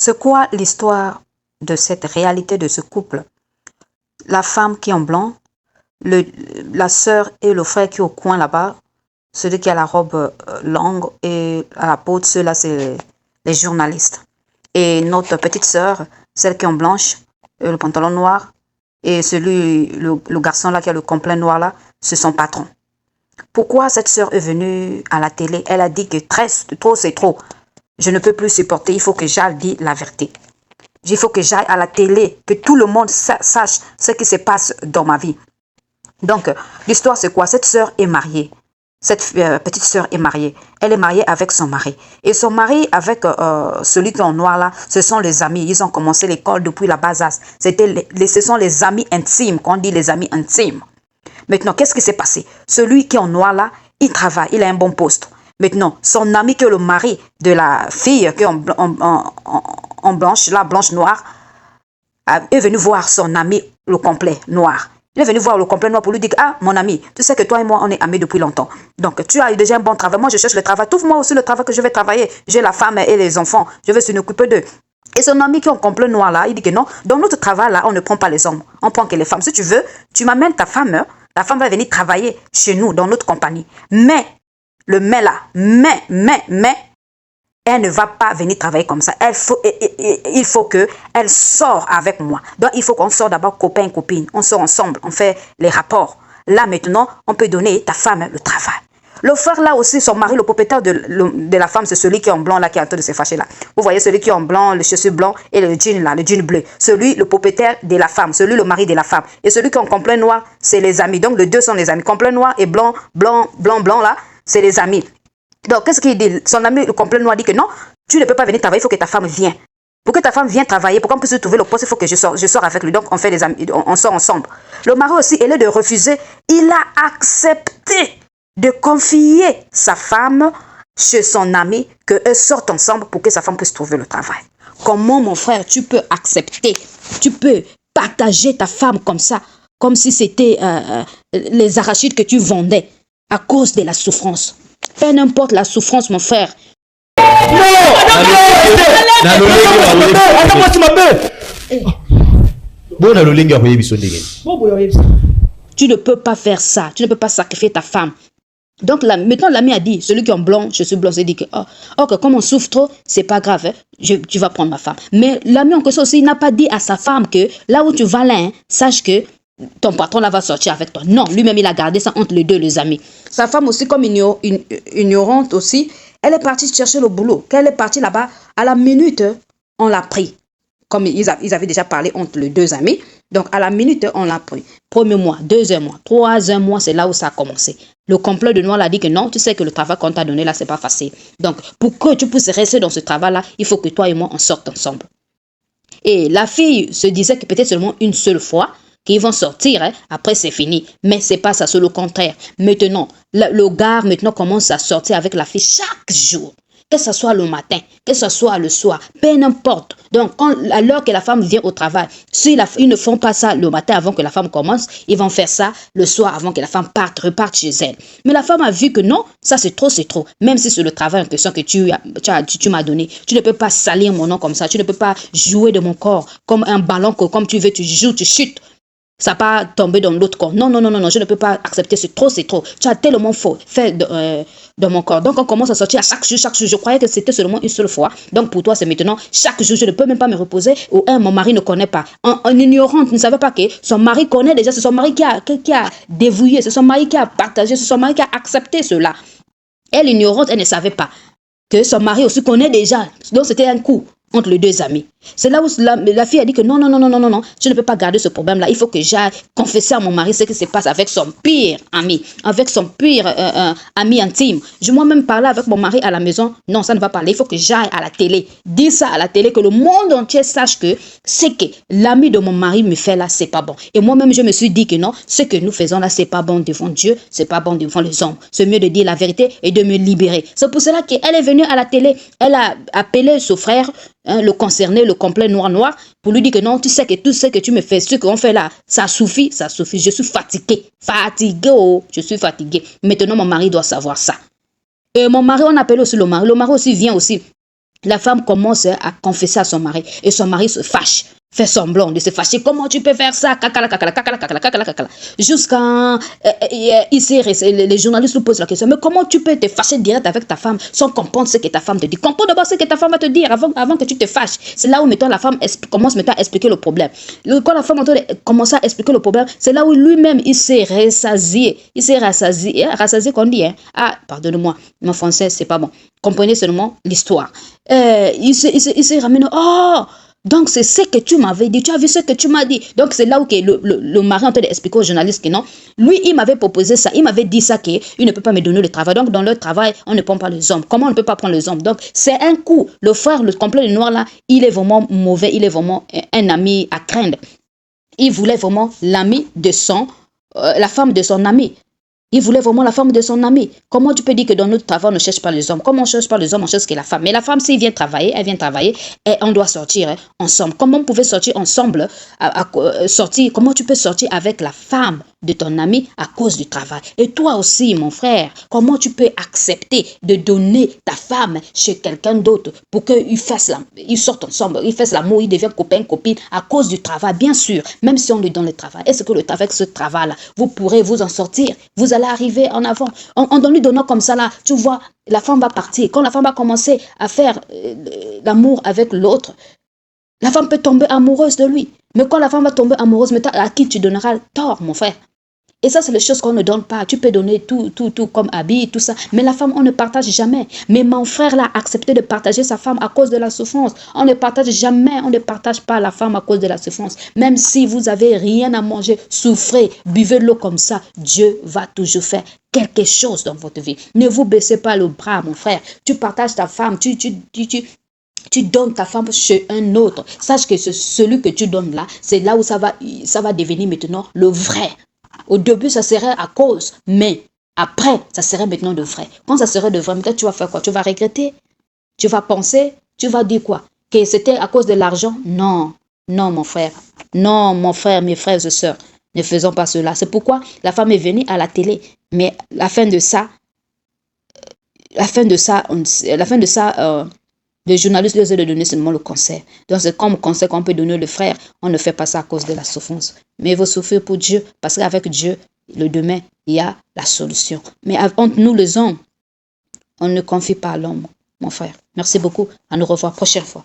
C'est quoi l'histoire de cette réalité de ce couple? La femme qui est en blanc, la sœur et le frère qui est au coin là-bas, celui qui a la robe longue et à la peau, ceux-là, c'est les journalistes. Et notre petite sœur, celle qui est en blanche, le pantalon noir, et le garçon là qui a le complet noir là, c'est son patron. Pourquoi cette sœur est venue à la télé? Elle a dit que trop c'est trop. Je ne peux plus supporter, il faut que j'aille dire la vérité. Il faut que j'aille à la télé, que tout le monde sache ce qui se passe dans ma vie. Donc, l'histoire c'est quoi? Cette sœur est mariée. Cette petite sœur est mariée. Elle est mariée avec son mari. Et son mari avec celui qui est en noir là, ce sont les amis. Ils ont commencé l'école depuis la base âge. Ce sont les amis intimes, qu'on dit les amis intimes. Maintenant, qu'est-ce qui s'est passé? Celui qui est en noir là, il travaille, il a un bon poste. Maintenant, son ami qui est le mari de la fille qui est en blanche, la blanche noire, est venu voir son ami le complet noir. Il est venu voir le complet noir pour lui dire, ah, mon ami, tu sais que toi et moi, on est amis depuis longtemps. Donc, tu as eu déjà un bon travail. Moi, je cherche le travail. Trouve-moi aussi le travail que je vais travailler. J'ai la femme et les enfants. Je vais s'en occuper d'eux. Et son ami qui est en complet noir là, il dit que non, dans notre travail là, on ne prend pas les hommes. On prend que les femmes. Si tu veux, tu m'amènes ta femme. La femme va venir travailler chez nous, dans notre compagnie. Mais, le mais là, mais, elle ne va pas venir travailler comme ça. Il faut qu'elle sorte avec moi. Donc, il faut qu'on sorte d'abord copain et copine. On sort ensemble, on fait les rapports. Là, maintenant, on peut donner ta femme le travail. Le frère, là aussi, son mari, le propriétaire de la femme, c'est celui qui est en blanc, là, qui est en train de se fâcher, là. Vous voyez, celui qui est en blanc, le chaussure blanc et le jean, là, le jean bleu. Celui, le propriétaire de la femme, celui, le mari de la femme. Et celui qui est en complet noir, c'est les amis. Donc, les deux sont les amis. Complet noir et blanc, là, c'est les amis. Donc, qu'est-ce qu'il dit? Son ami, le complet noir, dit que non, tu ne peux pas venir travailler, il faut que ta femme vienne. Pour que ta femme vienne travailler, pour qu'on puisse trouver le poste, il faut que je sors avec lui. Donc, on fait les amis, on sort ensemble. Le mari aussi, il est de refuser. Il a accepté de confier sa femme chez son ami, qu'eux sortent ensemble pour que sa femme puisse trouver le travail. Comment, mon frère, tu peux accepter, tu peux partager ta femme comme ça, comme si c'était les arachides que tu vendais à cause de la souffrance? Peu importe la souffrance, mon frère. Tu ne peux pas faire ça. Tu ne peux pas sacrifier ta femme. Donc maintenant l'ami a dit, celui qui est en blanc, je suis blanc, il dit que comme on souffre trop, c'est pas grave, hein, tu vas prendre ma femme. Mais l'ami en question aussi, il n'a pas dit à sa femme que là où tu vas là, hein, sache que ton patron là va sortir avec toi. Non, lui-même il a gardé ça entre les deux, les amis. Sa femme aussi, comme ignorante aussi, elle est partie chercher le boulot. Quand elle est partie là-bas, à la minute, on l'a pris. Comme ils avaient déjà parlé entre les deux amis. Donc, à la minute, on l'a pris. Premier mois, deuxième mois, troisième mois, c'est là où ça a commencé. Le complet de noir l'a dit que non, tu sais que le travail qu'on t'a donné là, c'est pas facile. Donc, pour que tu puisses rester dans ce travail-là, il faut que toi et moi, on sorte ensemble. Et la fille se disait que peut-être seulement une seule fois, qu'ils vont sortir, hein, après c'est fini. Mais c'est pas ça, c'est le contraire. Maintenant, le gars maintenant commence à sortir avec la fille chaque jour. Que ce soit le matin, que ce soit le soir, peu importe. Donc, à l'heure que la femme vient au travail, ils ne font pas ça le matin avant que la femme commence, ils vont faire ça le soir avant que la femme reparte chez elle. Mais la femme a vu que non, ça c'est trop, c'est trop. Même si c'est le travail en question que tu m'as donné, tu ne peux pas salir mon nom comme ça, tu ne peux pas jouer de mon corps comme un ballon que comme tu veux, tu joues, tu chutes. Ça va pas tomber dans l'autre corps. Non, je ne peux pas accepter, c'est trop. Tu as tellement fait dans mon corps. Donc, on commence à sortir à chaque jour. Je croyais que c'était seulement une seule fois. Donc, pour toi, c'est maintenant, chaque jour, je ne peux même pas me reposer. Ou mon mari ne connaît pas. En ignorante, ne savait pas que son mari connaît déjà. C'est son mari qui a dévoué, c'est son mari qui a partagé, c'est son mari qui a accepté cela. Elle, ignorante, elle ne savait pas que son mari aussi connaît déjà. Donc, c'était un coup entre les deux amis. C'est là où la fille a dit que non, je ne peux pas garder ce problème-là. Il faut que j'aille confesser à mon mari ce qui se passe avec son pire ami, avec son pire ami intime. Je moi-même parler avec mon mari à la maison. Non, ça ne va pas aller. Il faut que j'aille à la télé. Dis ça à la télé, que le monde entier sache que c'est que l'ami de mon mari me fait là, c'est pas bon. Et moi-même, je me suis dit que non, ce que nous faisons là, c'est pas bon devant Dieu, c'est pas bon devant les hommes. C'est mieux de dire la vérité et de me libérer. C'est pour cela qu'elle est venue à la télé. Elle a appelé son frère, le concerné, le complet noir, pour lui dire que non, tu sais que tout ce que tu me fais, ce qu'on fait là, ça suffit, je suis fatigué, je suis fatigué. Maintenant, mon mari doit savoir ça. Et mon mari, on appelle aussi le mari aussi vient aussi La femme commence à confesser à son mari et son mari se fâche, fait semblant de se fâcher. Comment tu peux faire ça? Jusqu'à ici, les journalistes nous posent la question, mais comment tu peux te fâcher direct avec ta femme sans comprendre ce que ta femme te dit? Comprends d'abord ce que ta femme va te dire avant que tu te fâches. C'est là où mettons, la femme commence maintenant à expliquer le problème. Quand la femme commence à expliquer le problème, c'est là où lui-même il s'est rassasié. Il s'est rassasié qu'on dit. Hein? Ah, pardonne-moi, mon français c'est pas bon. Comprenez seulement l'histoire. Il s'est ramené. Oh, donc c'est ce que tu m'avais dit. Tu as vu ce que tu m'as dit. Donc c'est là où le mari en train d'expliquer aux journalistes que non. Lui, il m'avait proposé ça. Il m'avait dit ça qu'il ne peut pas me donner le travail. Donc dans leur travail, on ne prend pas les hommes. Comment on ne peut pas prendre les hommes? Donc c'est un coup. Le frère, le complet de noir là, il est vraiment mauvais. Il est vraiment un ami à craindre. Il voulait vraiment l'ami de la femme de son ami. Il voulait vraiment la femme de son ami. Comment tu peux dire que dans notre travail, on ne cherche pas les hommes? Comment on ne cherche pas les hommes, on cherche que la femme? Mais la femme, s'il vient travailler, elle vient travailler et on doit sortir ensemble. Comment on pouvait sortir ensemble? Sortir, comment tu peux sortir avec la femme de ton ami à cause du travail? Et toi aussi, mon frère, comment tu peux accepter de donner ta femme chez quelqu'un d'autre pour qu'ils sortent ensemble, ils fassent l'amour, ils deviennent copains, copines à cause du travail? Bien sûr, même si on lui donne le travail, est-ce que avec ce travail-là, vous pourrez vous en sortir? Vous allez arriver en avant. En lui donnant comme ça, là, tu vois, la femme va partir. Quand la femme va commencer à faire l'amour avec l'autre, la femme peut tomber amoureuse de lui. Mais quand la femme va tomber amoureuse, mais à qui tu donneras tort, mon frère? Et ça, c'est les choses qu'on ne donne pas. Tu peux donner tout comme habit, tout ça. Mais la femme, on ne partage jamais. Mais mon frère là a accepté de partager sa femme à cause de la souffrance. On ne partage jamais, on ne partage pas la femme à cause de la souffrance. Même si vous avez rien à manger, souffrez, buvez de l'eau comme ça. Dieu va toujours faire quelque chose dans votre vie. Ne vous baissez pas le bras, mon frère. Tu partages ta femme, tu donnes ta femme chez un autre. Sache que celui que tu donnes là, c'est là où ça va devenir maintenant le vrai. Au début, ça serait à cause, mais après, ça serait maintenant de vrai. Quand ça serait de vrai, maintenant, tu vas faire quoi? Tu vas regretter? Tu vas penser? Tu vas dire quoi? Que c'était à cause de l'argent? Non, non, mon frère. Non, mon frère, mes frères et sœurs, ne faisons pas cela. C'est pourquoi la femme est venue à la télé. Mais la fin de ça, les journalistes leur ont donné seulement le conseil. Donc c'est comme conseil qu'on peut donner le frère. On ne fait pas ça à cause de la souffrance. Mais il faut souffrir pour Dieu. Parce qu'avec Dieu, le demain, il y a la solution. Mais entre nous les hommes, on ne confie pas à l'homme, mon frère. Merci beaucoup. À nous revoir prochaine fois.